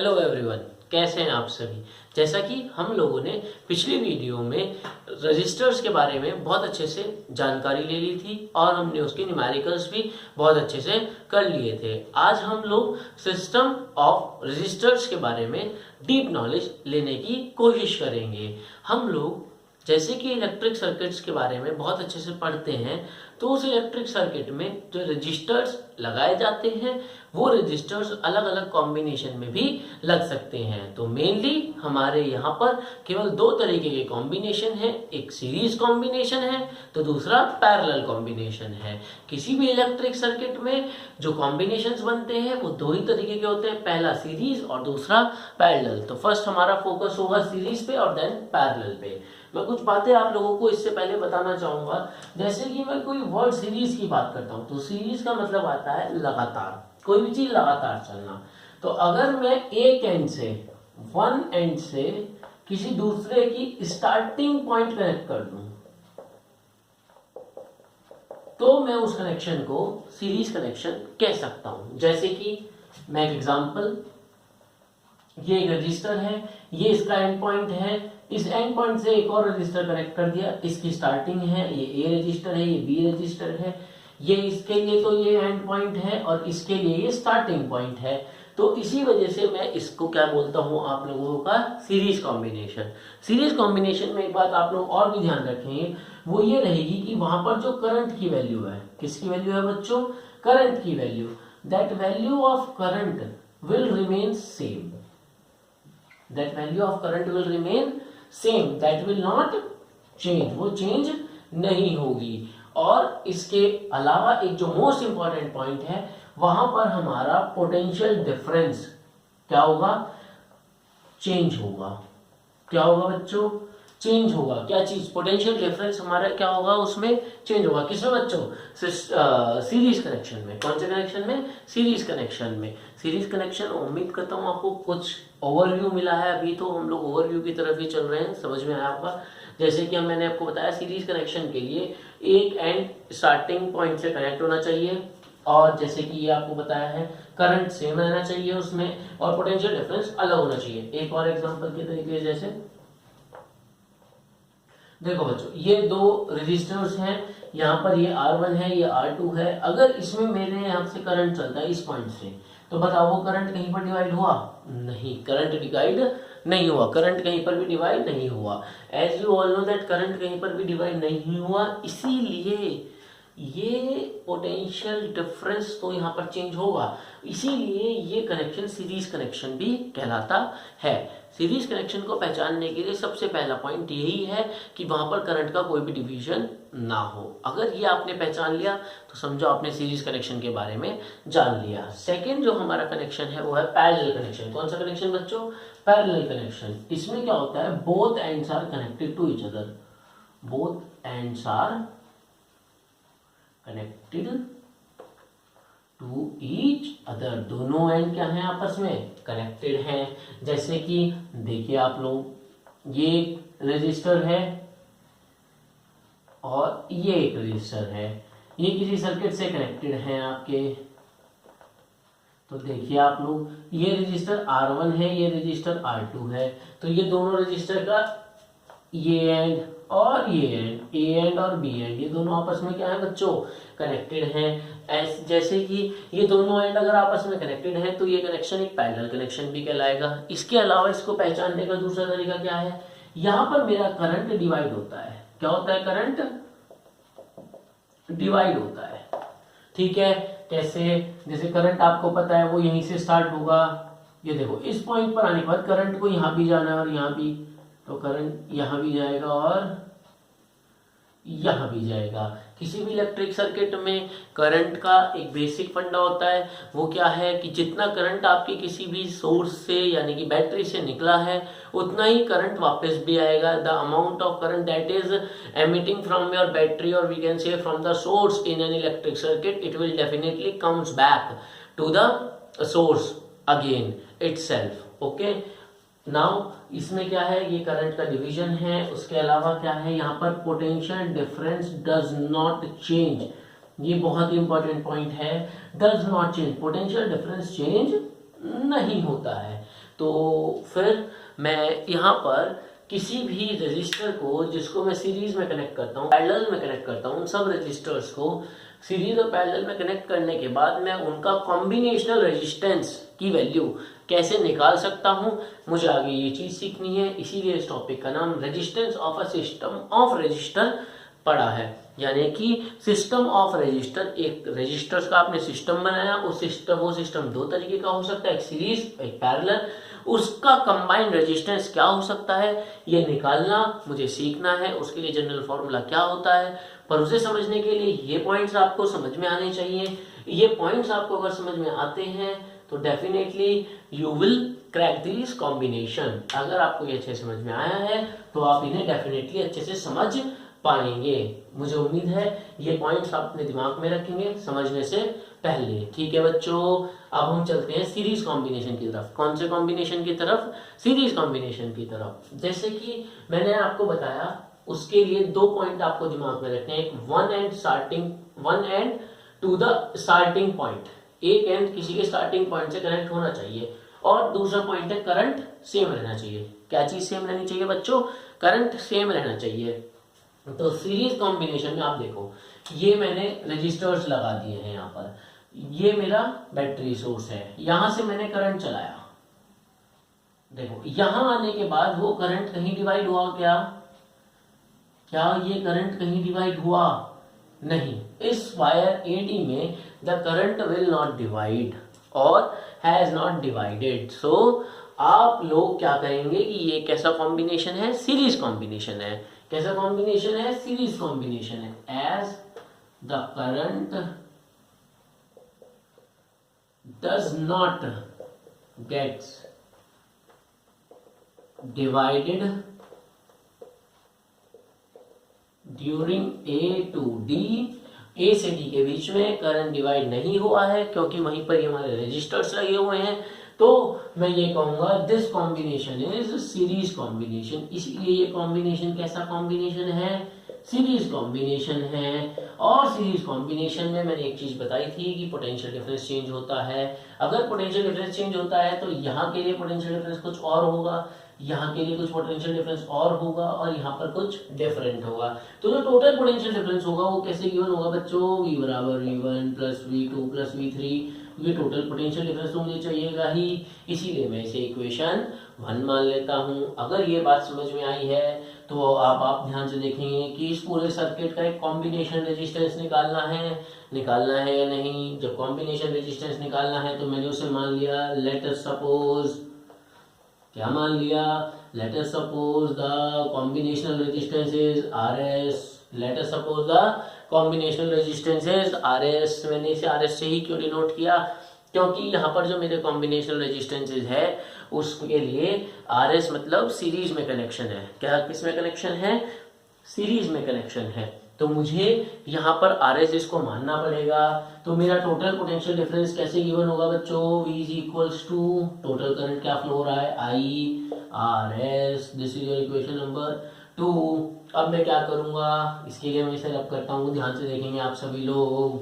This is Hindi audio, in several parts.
हेलो एवरीवन, कैसे हैं आप सभी। जैसा कि हम लोगों ने पिछली वीडियो में रजिस्टर्स के बारे में बहुत अच्छे से जानकारी ले ली थी और हमने उसके न्यूमेरिकल्स भी बहुत अच्छे से कर लिए थे। आज हम लोग सिस्टम ऑफ रजिस्टर्स के बारे में डीप नॉलेज लेने की कोशिश करेंगे। हम लोग जैसे कि इलेक्ट्रिक सर्किट्स के बारे में बहुत अच्छे से पढ़ते हैं, तो उस इलेक्ट्रिक सर्किट में जो रजिस्टर्स लगाए जाते हैं वो रजिस्टर्स अलग अलग कॉम्बिनेशन में भी लग सकते हैं। तो मेनली हमारे यहाँ पर केवल दो तरीके के कॉम्बिनेशन है, एक सीरीज कॉम्बिनेशन है तो दूसरा पैरेलल कॉम्बिनेशन है। किसी भी इलेक्ट्रिक सर्किट में जो कॉम्बिनेशंस बनते हैं वो दो ही तरीके के होते हैं, पहला सीरीज और दूसरा पैरेलल। तो फर्स्ट हमारा फोकस होगा सीरीज पे और देन पैरेलल पे। मैं कुछ बातें आप लोगों को इससे पहले बताना चाहूंगा। जैसे कि मैं कोई वर्ड सीरीज की बात करता हूं तो सीरीज का मतलब आता है लगातार, कोई भी चीज लगातार चलना। तो अगर मैं एक एंड से, वन एंड से किसी दूसरे की स्टार्टिंग पॉइंट कनेक्ट कर दूं तो मैं उस कनेक्शन को सीरीज कनेक्शन कह सकता हूं। जैसे कि मैं एक एग्जांपल, ये एक रजिस्टर है, ये इसका एंड पॉइंट है, इस एंड पॉइंट से एक और रजिस्टर कनेक्ट कर दिया, इसकी स्टार्टिंग है, ये ए रजिस्टर है, ये बी रजिस्टर है, ये इसके लिए तो ये एंड पॉइंट है और इसके लिए ये स्टार्टिंग पॉइंट है। तो इसी वजह से मैं इसको क्या बोलता हूं आप लोगों का सीरीज कॉम्बिनेशन। सीरीज कॉम्बिनेशन में एक बात आप लोग और भी ध्यान रखेंगे, वो ये रहेगी कि वहां पर जो करंट की वैल्यू है, किसकी वैल्यू है बच्चों, करंट की value, that value of current will remain same, that value of current will remain same, that will not change, वो चेंज नहीं होगी। और इसके अलावा एक जो मोस्ट इंपॉर्टेंट पॉइंट है, वहां पर हमारा पोटेंशियल डिफरेंस क्या होगा, चेंज होगा। क्या होगा बच्चों, चेंज होगा। क्या चीज, पोटेंशियल डिफरेंस हमारा क्या होगा, उसमें चेंज होगा। किसमें बच्चों, सीरीज कनेक्शन में। कौन से कनेक्शन में, सीरीज कनेक्शन में। सीरीज कनेक्शन उम्मीद करता हूं आपको कुछ ओवरव्यू मिला है। अभी तो हम लोग ओवरव्यू की तरफ ही चल रहे हैं, समझ में आया होगा। जैसे कि मैंने आपको बताया सीरीज कनेक्शन के लिए एक एंड स्टार्टिंग पॉइंट से कनेक्ट होना चाहिए, और जैसे कि ये आपको बताया है करंट सेम रहना चाहिए उसमें, और पोटेंशियल डिफरेंस अलग होना चाहिए। एक और एग्जांपल के तरीके से, जैसे देखो बच्चों, ये दो रेजिस्टर्स हैं, यहाँ पर ये R1 है, ये R2 है। अगर इसमें मेरे यहाँ से करंट चलता है इस पॉइंट से, तो बताओ वो करंट कहीं पर डिवाइड हुआ, नहीं, करंट डिवाइड नहीं हुआ, करंट कहीं पर भी डिवाइड नहीं हुआ। As you all know that current कहीं पर भी डिवाइड नहीं हुआ, इसीलिए ये पोटेंशियल डिफरेंस तो यहाँ पर चेंज होगा, इसीलिए ये कनेक्शन सीरीज कनेक्शन भी कहलाता है। सीरीज कनेक्शन को पहचानने के लिए सबसे पहला पॉइंट यही है कि वहां पर करंट का कोई भी डिवीजन ना हो। अगर ये आपने पहचान लिया तो समझो आपने सीरीज कनेक्शन के बारे में जान लिया। सेकेंड जो हमारा कनेक्शन है वो है पैरेलल कनेक्शन। कौन सा कनेक्शन बच्चों, पैरेलल कनेक्शन। इसमें क्या होता है, both ends are connected to each other, both ends are connected to each other, दोनों एंड क्या है, आपस में कनेक्टेड हैं। जैसे कि देखिए आप लोग, ये एक रजिस्टर है और ये एक रजिस्टर है, ये किसी सर्किट से कनेक्टेड हैं आपके। तो देखिए आप लोग, ये रजिस्टर R1 है, ये रजिस्टर R2 है, तो ये दोनों रजिस्टर का ये एंड और ये एंड, ए एंड और बी एंड, ये दोनों आपस में क्या है बच्चों, कनेक्टेड हैं। जैसे कि ये दोनों एंड अगर आपस में कनेक्टेड हैं तो ये कनेक्शन एक पैरेलल कनेक्शन भी कहलाएगा। इसके अलावा इसको पहचानने का दूसरा तरीका क्या है, यहाँ पर मेरा करंट डिवाइड होता है। क्या होता है, करंट डिवाइड होता है, ठीक है। कैसे, जैसे करंट आपको पता है वो यहीं से स्टार्ट होगा, ये देखो इस पॉइंट पर आने के बाद करंट को यहाँ भी जाना है और यहाँ भी, तो करंट यहाँ भी जाएगा और यहाँ भी जाएगा। किसी भी इलेक्ट्रिक सर्किट में करंट का एक बेसिक फंडा होता है, वो क्या है कि जितना करंट आपके किसी भी सोर्स से यानी कि बैटरी से निकला है उतना ही करंट वापस भी आएगा। The amount of current that is emitting from your battery और we can say from the source in an electric circuit, it will definitely comes back to the source again itself. Okay, now इसमें क्या है, ये करंट का डिवीजन है। उसके अलावा क्या है, यहाँ पर potential difference does not change, ये बहुत ही इंपॉर्टेंट पॉइंट है, does not change, potential difference change नहीं होता है। तो फिर मैं यहाँ पर किसी भी रजिस्टर को जिसको मैं सीरीज में कनेक्ट करता हूँ, पैरेलल में कनेक्ट करता हूँ, उन सब रजिस्टर्स को सीरीज और पैरेलल में कनेक्ट करने के बाद मैं उनका कॉम्बिनेशनल रेजिस्टेंस की वैल्यू कैसे निकाल सकता हूँ, मुझे आगे ये चीज़ सीखनी है। इसीलिए इस टॉपिक का नाम resistance of a system of register पड़ा है। यानी कि सिस्टम ऑफ रजिस्टर, एक रजिस्टर्स का आपने सिस्टम बनाया, वो सिस्टम दो तरीके का हो सकता है, एक सीरीज एक पैरेलल। उसका कंबाइंड रेजिस्टेंस क्या हो सकता है ये निकालना मुझे सीखना है। उसके लिए जनरल फॉर्मूला क्या होता है, पर उसे समझने के लिए ये पॉइंट्स आपको समझ में आने चाहिए। ये पॉइंट्स आपको अगर समझ में आते हैं तो definitely you will crack this combination. अगर आपको ये अच्छे समझ में आया है तो आप इन्हें डेफिनेटली अच्छे से समझ पाएंगे। मुझे उम्मीद है ये पॉइंट्स आप अपने दिमाग में रखेंगे समझने से पहले। ठीक है बच्चों, अब हम चलते हैं सीरीज कॉम्बिनेशन की तरफ। कौन से कॉम्बिनेशन की तरफ? सीरीज कॉम्बिनेशन की तरफ। जैसे कि मैंने आपको बताया, उसके लिए दो पॉइंट आपको दिमाग में रखने हैं, एक one end to the starting point. एक एंड किसी के स्टार्टिंग पॉइंट से कनेक्ट होना चाहिए, और दूसरा पॉइंट है करंट सेम रहना चाहिए। क्या चीज सेम रहनी चाहिए बच्चों? करंट सेम रहना चाहिए। तो सीरीज कॉम्बिनेशन में आप देखो, ये मैंने रजिस्टर्स लगा दिए हैं यहाँ पर, ये मेरा बैटरी सोर्स है, यहां से मैंने करंट चलाया। देखो यहां आने के बाद वो करंट कहीं डिवाइड हुआ क्या? क्या ये करंट कहीं डिवाइड हुआ? नहीं। इस वायर एडी में the current will not divide और हैज नॉट डिवाइडेड। सो आप लोग क्या करेंगे कि ये कैसा कॉम्बिनेशन है? सीरीज कॉम्बिनेशन है। कैसा कॉम्बिनेशन है? सीरीज कॉम्बिनेशन है। As the current does not gets divided during A to D, A से डी के बीच में करंट डिवाइड नहीं हुआ है क्योंकि वहीं पर ये हमारे रजिस्टर्स लगे हुए हैं, तो मैं ये कहूंगा this combination is series combination. इसलिए ये कॉम्बिनेशन कैसा कॉम्बिनेशन है? सीरीज कॉम्बिनेशन है। और सीरीज कॉम्बिनेशन में मैंने एक चीज बताई थी कि पोटेंशियल डिफरेंस चेंज होता है। अगर पोटेंशियल डिफरेंस चेंज होता है तो यहाँ के लिए पोटेंशियल डिफरेंस कुछ और होगा, यहाँ के लिए कुछ पोटेंशियल डिफरेंस और होगा, और यहाँ पर कुछ डिफरेंट होगा। तो जो टोटल पोटेंशियल डिफरेंस होगा वो कैसे गिवन होगा बच्चों? V बराबर V1 plus V2 plus V3। ये टोटल पोटेंशियल डिफरेंस तो मुझे चाहिएगा ही, इसीलिए मैं इसे इक्वेशन 1 मान लेता हूँ। अगर ये बात समझ में आई है तो आप ध्यान से देखेंगे कि इस पूरे सर्किट का एक कॉम्बिनेशन रेजिस्टेंस निकालना है या नहीं। जब कॉम्बिनेशन रेजिस्टेंस निकालना है तो मैंने उसे मान लिया, लेट अस सपोज, क्या मान लिया? Let us suppose the combinational resistance is RS। Let us suppose the combinational resistance is RS। मैंने इसे RS से ही क्यों डिनोट किया? क्योंकि यहाँ पर जो मेरे कॉम्बिनेशनल रेजिस्टेंसेज है उसके लिए RS मतलब सीरीज में कनेक्शन है। क्या किस में कनेक्शन है? सीरीज में कनेक्शन है। तो मुझे यहाँ पर RS इसको मानना पड़ेगा। तो मेरा टोटल पोटेंशियल डिफरेंस कैसे गिवन होगा बच्चों? V is equals to total current क्या फ्लो हो रहा है? I/RS। This is your equation number 2। अब मैं क्या करूंगा? इसके लिए मैं इसे रब करता हूँ, ध्यान से देखेंगे आप सभी लोग।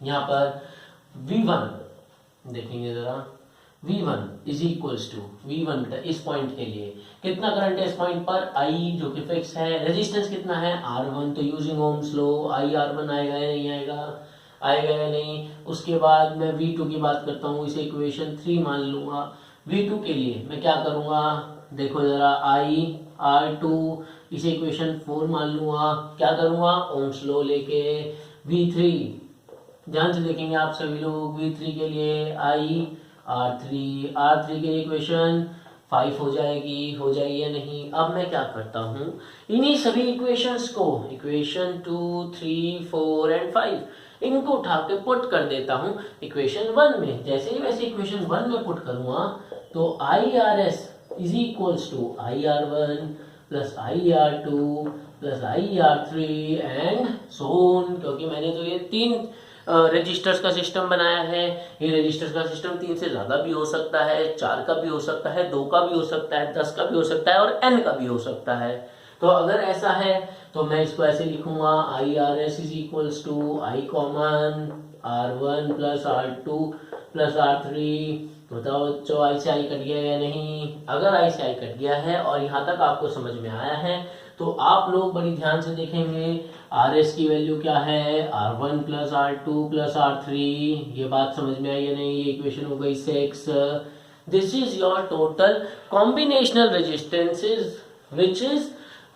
यहाँ पर V1 देखेंगे जरा, V1 is equals to V1 बेटा इस पॉइंट के लिए कितना करंट है इस पॉइंट पर? I जो कि फिक्स है। रेजिस्टेंस कितना है? R1। तो यूजिंग ओम्स लॉ IR1 आएगा या नहीं आएगा? आएगा या नहीं? उसके बाद मैं V2 की बात करता हूँ, इसे इक्वेशन 3 मान लूंगा। V2 के लिए मैं क्या करूँगा? देखो जरा, IR2 इसे इक्वेशन 4 मान लूंगा। क्या करूँगा? ओम्स लॉ लेके। V3 ध्यान से देखेंगे आप सभी लोग, V3 के लिए R3 के लिए इक्वेशन 5 हो जाएगी या नहीं? अब मैं क्या करता हूँ, इन्हीं सभी इक्वेशंस को, इक्वेशन 2, 3, 4 एंड 5 इनको उठा के पुट कर देता हूँ इक्वेशन 1 में। जैसे ही वैसे इक्वेशन 1 में पुट करूँगा तो IRS is equals to IR1 plus IR2 plus IR3 and so on. क्योंकि मैंने तो ये 3 रजिस्टर्स का सिस्टम बनाया है। ये रजिस्टर्स का सिस्टम 3 से ज़्यादा भी हो सकता है, 4 का भी हो सकता है, 2 का भी हो सकता है, 10 का भी हो सकता है और n का भी हो सकता है। तो अगर ऐसा है तो मैं इसको ऐसे लिखूंगा, IRS is equals to I common R1 plus R2 plus R3 बताओ बच्चों, आई से आई कट गया या नहीं? अगर आई से आई कट गया है और यहाँ तक आपको समझ में आया है तो आप लोग बड़ी ध्यान से देखेंगे आर एस की वैल्यू क्या है, R one plus R two plus R three. ये बात समझ में आई या नहीं? ये इक्वेशन हो गई 6। This is your total combinational resistances which is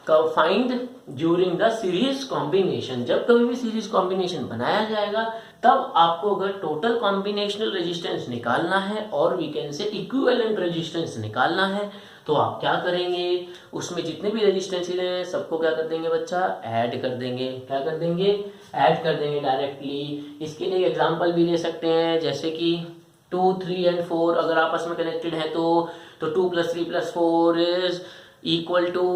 find during the series combination. जब कभी भी सीरीज कॉम्बिनेशन बनाया जाएगा तब आपको अगर टोटल कॉम्बिनेशनल रेजिस्टेंस निकालना है और we can say equivalent resistance निकालना है तो आप क्या करेंगे, उसमें जितने भी रेजिस्टेंसेज हैं सबको क्या कर देंगे बच्चा, ऐड कर देंगे। क्या कर देंगे? ऐड कर देंगे डायरेक्टली। इसके लिए एग्जांपल भी ले सकते हैं, जैसे कि 2, 3 एंड 4 अगर आपस में कनेक्टेड है तो 2 + 3 + 4 इज इक्वल टू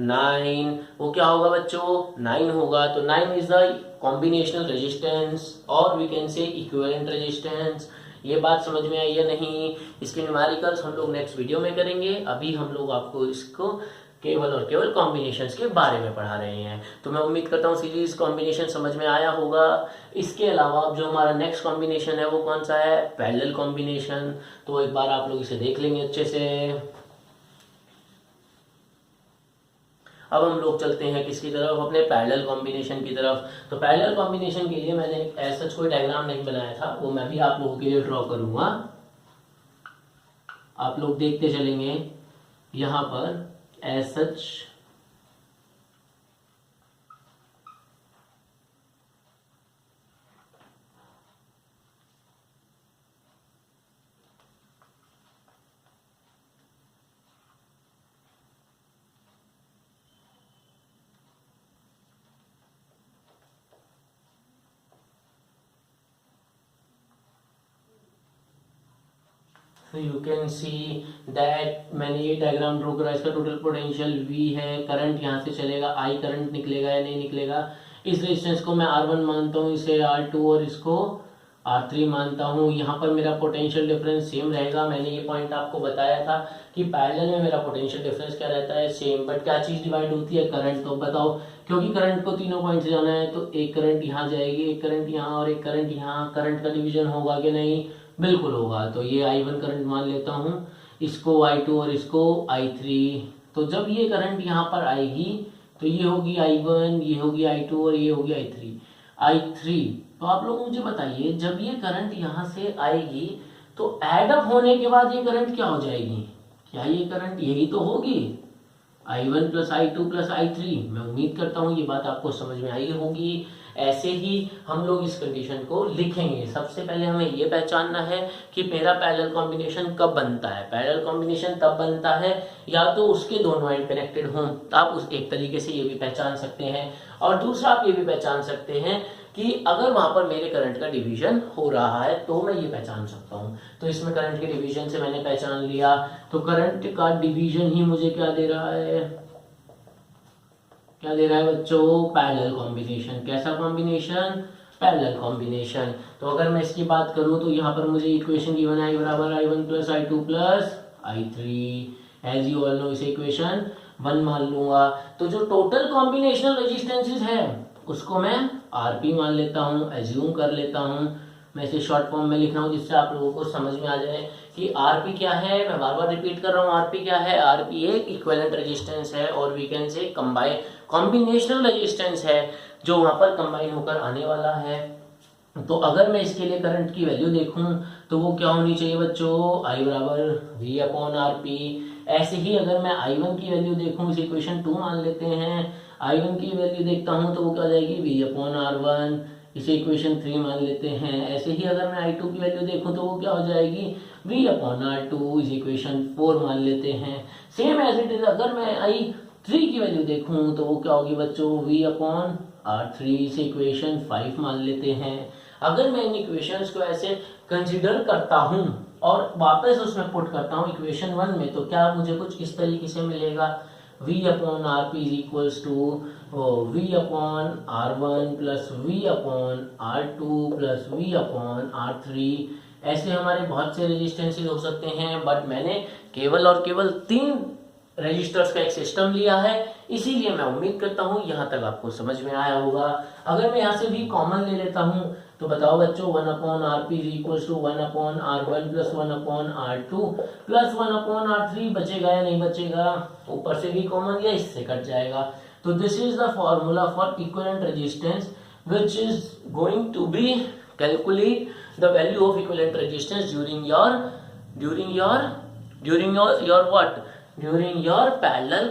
9। वो क्या होगा बच्चों? 9 होगा। तो 9 इज द कॉम्बिनेशनल रेजिस्टेंस और we can say equivalent resistance. ये बात समझ में आई या नहीं? इसके न्यूमेरिकल्स हम लोग नेक्स्ट वीडियो में करेंगे। अभी हम लोग आपको इसको केवल और केवल कॉम्बिनेशंस के बारे में पढ़ा रहे हैं। तो मैं उम्मीद करता हूँ सीरीज कॉम्बिनेशन समझ में आया होगा। इसके अलावा जो हमारा नेक्स्ट कॉम्बिनेशन है वो कौन सा है? Parallel combination. तो एक बार आप लोग इसे देख लेंगे अच्छे से। अब हम लोग चलते हैं किसकी तरफ? अपने पैरेलल कॉम्बिनेशन की तरफ। तो पैरेलल कॉम्बिनेशन के लिए मैंने ऐसा कोई डायग्राम नहीं बनाया था, वो मैं भी आप लोगों के लिए ड्रॉ करूंगा। आप लोग देखते चलेंगे यहां पर एज सच तो यू कैन सी दैट मैंने ये डायग्राम ड्रॉ करा। इसका टोटल पोटेंशियल V है। करंट यहाँ से चलेगा, I करंट निकलेगा या नहीं निकलेगा। इस रेजिस्टेंस को मैं R1 मानता हूँ, इसे R2 और इसको R3 मानता हूँ। यहाँ पर मेरा पोटेंशियल डिफरेंस सेम रहेगा। मैंने ये पॉइंट आपको बताया था कि पैरेलल में मेरा पोटेंशियल डिफरेंस क्या रहता है? सेम। बट क्या चीज़ डिवाइड होती है? करंट। तो बताओ, क्योंकि करंट को तीनों पॉइंट से जाना है तो एक करंट यहाँ जाएगी, एक करंट यहाँ और एक करंट यहाँ। करंट का डिवीजन होगा कि नहीं? बिल्कुल होगा। तो ये I1 करंट मान लेता हूँ, इसको I2 और इसको I3। तो जब ये करंट यहाँ पर आएगी तो ये होगी I1, ये होगी I2 और ये होगी I3। तो आप लोग मुझे बताइए, जब ये करंट यहाँ से आएगी तो एड अप होने के बाद ये करंट क्या हो जाएगी? क्या ये करंट यही तो होगी, I1 + I2 + I3। मैं उम्मीद करता हूँ ये बात आपको समझ में आई होगी। ऐसे ही हम लोग इस कंडीशन को लिखेंगे। सबसे पहले हमें ये पहचानना है कि मेरा पैरेलल कॉम्बिनेशन कब बनता है। पैरेलल कॉम्बिनेशन तब बनता है या तो उसके दोनों एंड कनेक्टेड हों, आप उस एक तरीके से ये भी पहचान सकते हैं। और दूसरा आप ये भी पहचान सकते हैं कि अगर वहां पर मेरे करंट का डिवीजन हो रहा है तो मैं ये पहचान सकता हूँ। तो इसमें करंट के डिवीजन से मैंने पहचान लिया। तो करंट का डिवीजन ही मुझे क्या दे रहा है? क्या दे रहा है बच्चों? Parallel combination. कैसा कॉम्बिनेशन? Parallel combination. तो अगर मैं इसकी बात करूं तो यहाँ पर मुझे इक्वेशन गिवन है I1 + I2 + I3। As you all know इसे इक्वेशन 1 मान लूंगा। तो जो टोटल कॉम्बिनेशनल रेजिस्टेंसेज है उसको मैं RP मान लेता हूँ, एज्यूम कर लेता हूँ। मैं इसे शॉर्ट फॉर्म में लिख रहा हूँ जिससे आप लोगों को समझ में आ जाए कि RP क्या है। मैं बार बार रिपीट कर रहा हूँ, RP क्या है? RP एक इक्विवेलेंट रेजिस्टेंस है और we can say combinational resistance है जो वहां पर कंबाइन होकर आने वाला है। तो अगर मैं इसके लिए करंट की वैल्यू देखूं तो वो क्या होनी चाहिए बच्चों? I = V/RP। ऐसे ही अगर मैं I1 की वैल्यू देखूं, इसे इक्वेशन 2 मान लेते हैं। I1 की वैल्यू देखता हूं तो वो क्या जाएगी? V/R1। इसे इक्वेशन 3 मान लेते हैं। ऐसे ही अगर मैं I2 की वैल्यू देखूं तो वो क्या हो जाएगी? V/R2। इसे इक्वेशन 4 मान लेते हैं। सेम एज इट इज अगर मैं I3 की वैल्यू देखूं तो वो क्या होगी बच्चों? V/R3। से इक्वेशन 5 मान लेते हैं। अगर मैं इन इक्वेशंस को ऐसे कंसीडर करता हूं और वापस उसमें पुट करता हूं इक्वेशन 1 में तो क्या मुझे कुछ इस तरीके से मिलेगा? V/RP equals to V/R1 + V/R2 + V/R3। ऐसे हमारे बहुत से रेजिस्टेंसेस हो सकते हैं, बट मैंने केवल और केवल 3 रजिस्टर्स का एक सिस्टम लिया है, इसीलिए मैं उम्मीद करता हूँ यहाँ तक आपको समझ में आया होगा। अगर मैं यहाँ से भी कॉमन ले लेता हूँ तो बताओ बच्चों, 1/rp is equal to 1/r1 plus 1/r2 plus 1/r3 बचेगा या नहीं बचेगा? ऊपर से भी कॉमन या इससे कट जाएगा। तो this is the formula for equivalent resistance which is going to be calculate the value of equivalent resistance during your what, during your parallel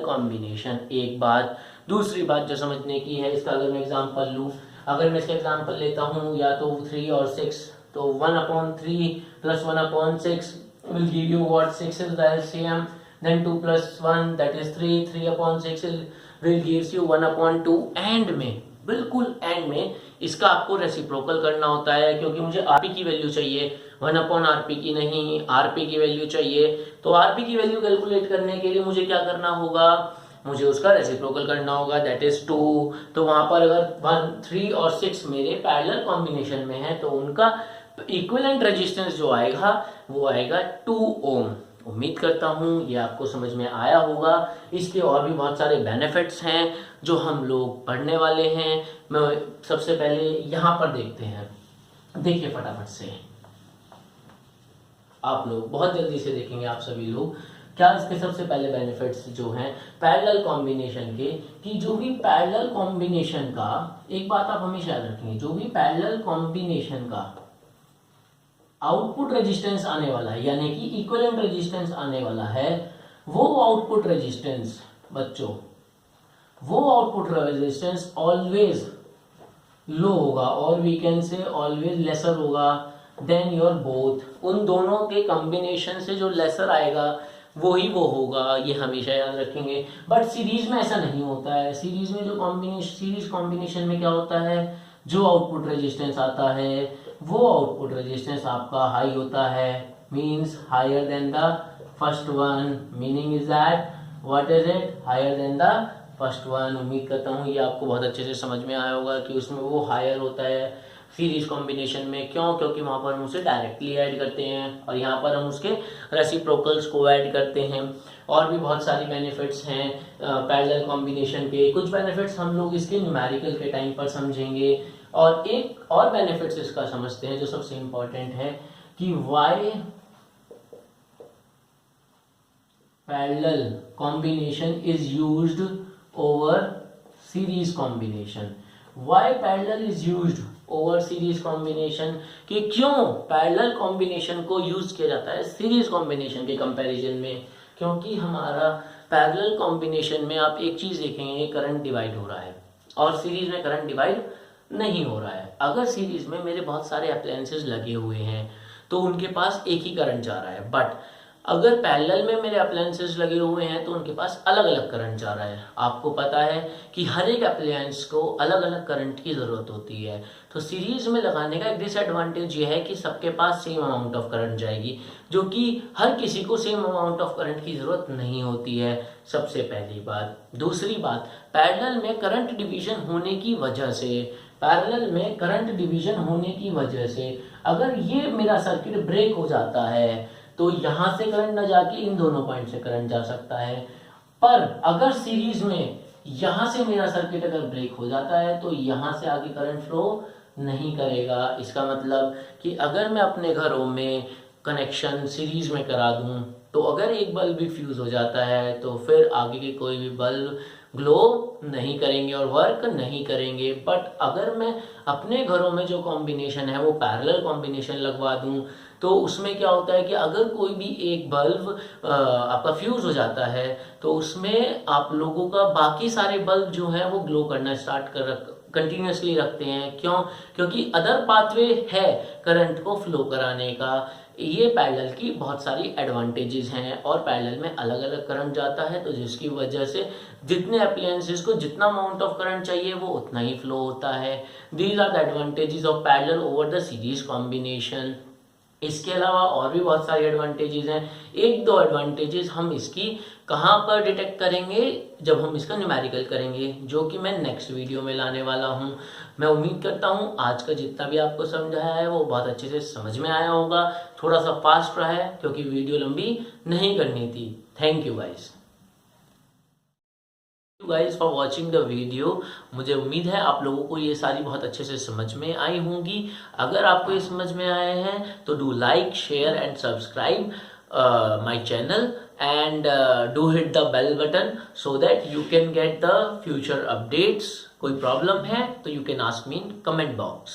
combination। एक बात। दूसरी बात जो समझने की है, इसका अगर मैं एग्जांपल लूँ, अगर मैं इसका एग्जांपल लेता हूँ या तो 3 और 6, तो 1/3 plus 1/6 will give you what? 6 is the LCM, then 2 plus 1 that is 3, 3/6 will gives you 1/2। And में, बिल्कुल एंड में इसका आपको रेसिप्रोकल करना होता है, क्योंकि मुझे आरपी की वैल्यू चाहिए, 1/rp की नहीं, आरपी की वैल्यू चाहिए। तो आरपी की वैल्यू कैलकुलेट करने के लिए मुझे क्या करना होगा? मुझे उसका रेसिप्रोकल करना होगा, दैट इज 2। तो वहां पर अगर 1, 3 और 6 मेरे पैरेलल कॉम्बिनेशन में है तो उनका इक्विवेलेंट रेजिस्टेंस जो आएगा वो आएगा 2 ओम। उम्मीद करता हूँ ये आपको समझ में आया होगा। इसके और भी बहुत सारे बेनिफिट्स हैं जो हम लोग पढ़ने वाले हैं। मैं सबसे पहले यहाँ पर देखते हैं, देखिए फटाफट से, आप लोग बहुत जल्दी से देखेंगे, आप सभी लोग। क्या इसके सबसे पहले बेनिफिट्स जो हैं पैरेलल कॉम्बिनेशन के, कि जो भी पैरेलल कॉम्बिनेशन का, एक बात आप हमेशा याद रखेंगे, जो भी पैरेलल कॉम्बिनेशन का आउटपुट रेजिस्टेंस आने वाला है, यानी कि इक्विवेलेंट रेजिस्टेंस आने वाला है, वो आउटपुट रेजिस्टेंस बच्चों, वो आउटपुट रेजिस्टेंस ऑलवेज लो होगा, और we can say always lesser होगा देन योर बोथ। उन दोनों के कॉम्बिनेशन से जो लेसर आएगा वो ही वो होगा, ये हमेशा याद रखेंगे। बट सीरीज में ऐसा नहीं होता है। सीरीज में जो सीरीज कॉम्बिनेशन में क्या होता है, जो आउटपुट रेजिस्टेंस आता है वो आउटपुट रेजिस्टेंस आपका हाई होता है, means higher than the first one. Meaning is that what is it, higher than the first one. उम्मीद करता हूँ ये आपको बहुत अच्छे से समझ में आया होगा कि उसमें वो हायर होता है सीरीज कॉम्बिनेशन में। क्यों? क्योंकि वहाँ पर हम उसे डायरेक्टली ऐड करते हैं और यहाँ पर हम उसके रेसिप्रोकल्स को ऐड करते हैं। और भी बहुत सारी बेनिफिट्स हैं पैरेलल कॉम्बिनेशन के। कुछ बेनिफिट्स हम लोग इसके न्यूमेरिकल के टाइम पर समझेंगे, और एक और बेनिफिट्स इसका समझते हैं जो सबसे इंपॉर्टेंट है, कि why parallel combination is used over series combination. Why parallel is used over series combination, कि क्यों पैरेलल कॉम्बिनेशन को यूज किया जाता है सीरीज कॉम्बिनेशन के कंपैरिजन में? क्योंकि हमारा पैरेलल कॉम्बिनेशन में आप एक चीज देखेंगे, करंट डिवाइड हो रहा है, और सीरीज में करंट डिवाइड नहीं हो रहा है। अगर सीरीज में मेरे बहुत सारे अप्लायंसेस लगे हुए हैं तो उनके पास एक ही करंट जा रहा है, बट अगर पैरेलल में मेरे अप्लायंसेस लगे हुए हैं तो उनके पास अलग अलग करंट जा रहा है। आपको पता है कि हर एक अप्लायंस को अलग अलग करंट की ज़रूरत होती है। तो सीरीज में लगाने का एक डिसएडवांटेज ये है कि सबके पास सेम अमाउंट ऑफ करंट जाएगी, जो कि हर किसी को सेम अमाउंट ऑफ करंट की ज़रूरत नहीं होती है, सबसे पहली बात। दूसरी बात, पैरेलल में करंट डिवीजन होने की वजह से, पैरेलल में करंट डिवीजन होने की वजह से अगर ये मेरा सर्किट ब्रेक हो जाता है तो यहां से करंट ना जाके इन दोनों पॉइंट से करंट जा सकता है। पर अगर सीरीज में यहां से मेरा सर्किट अगर ब्रेक हो जाता है तो यहां से आगे करंट फ्लो नहीं करेगा। इसका मतलब कि अगर मैं अपने घरों में कनेक्शन सीरीज में करा दूं तो अगर एक बल्ब भी फ्यूज हो जाता है तो फिर आगे के कोई भी बल्ब ग्लो नहीं करेंगे और वर्क नहीं करेंगे। बट अगर मैं अपने घरों में जो कॉम्बिनेशन है वो पैरेलल कॉम्बिनेशन लगवा दूं तो उसमें क्या होता है कि अगर कोई भी एक बल्ब आपका फ्यूज हो जाता है तो उसमें आप लोगों का बाकी सारे बल्ब जो है वो ग्लो करना स्टार्ट कंटिन्यूसली रखते हैं। क्यों? क्योंकि अदर पाथवे है करंट को फ्लो कराने का। ये पैरेलल की बहुत सारी एडवांटेजेस हैं, और पैरेलल में अलग अलग करंट जाता है तो जिसकी वजह से जितने अप्लायंसेस को जितना अमाउंट ऑफ करंट चाहिए वो उतना ही फ्लो होता है। These are the advantages of parallel over the series combination. इसके अलावा और भी बहुत सारी एडवांटेजेस हैं। एक दो एडवांटेजेस हम इसकी कहाँ पर डिटेक्ट करेंगे, जब हम इसका न्यूमेरिकल करेंगे, जो कि मैं नेक्स्ट वीडियो में लाने वाला हूँ। मैं उम्मीद करता हूँ आज का जितना भी आपको समझाया है वो बहुत अच्छे से समझ में आया होगा। थोड़ा सा फास्ट रहा है क्योंकि वीडियो लंबी नहीं करनी थी। Thank you guys for watching the video. मुझे उम्मीद है आप लोगों को ये सारी बहुत अच्छे से समझ में आई होंगी। अगर आपको ये समझ में आए हैं तो do like, share and subscribe my channel and do hit the bell button so that you can get the future updates. कोई प्रॉब्लम है तो you can ask me in comment box.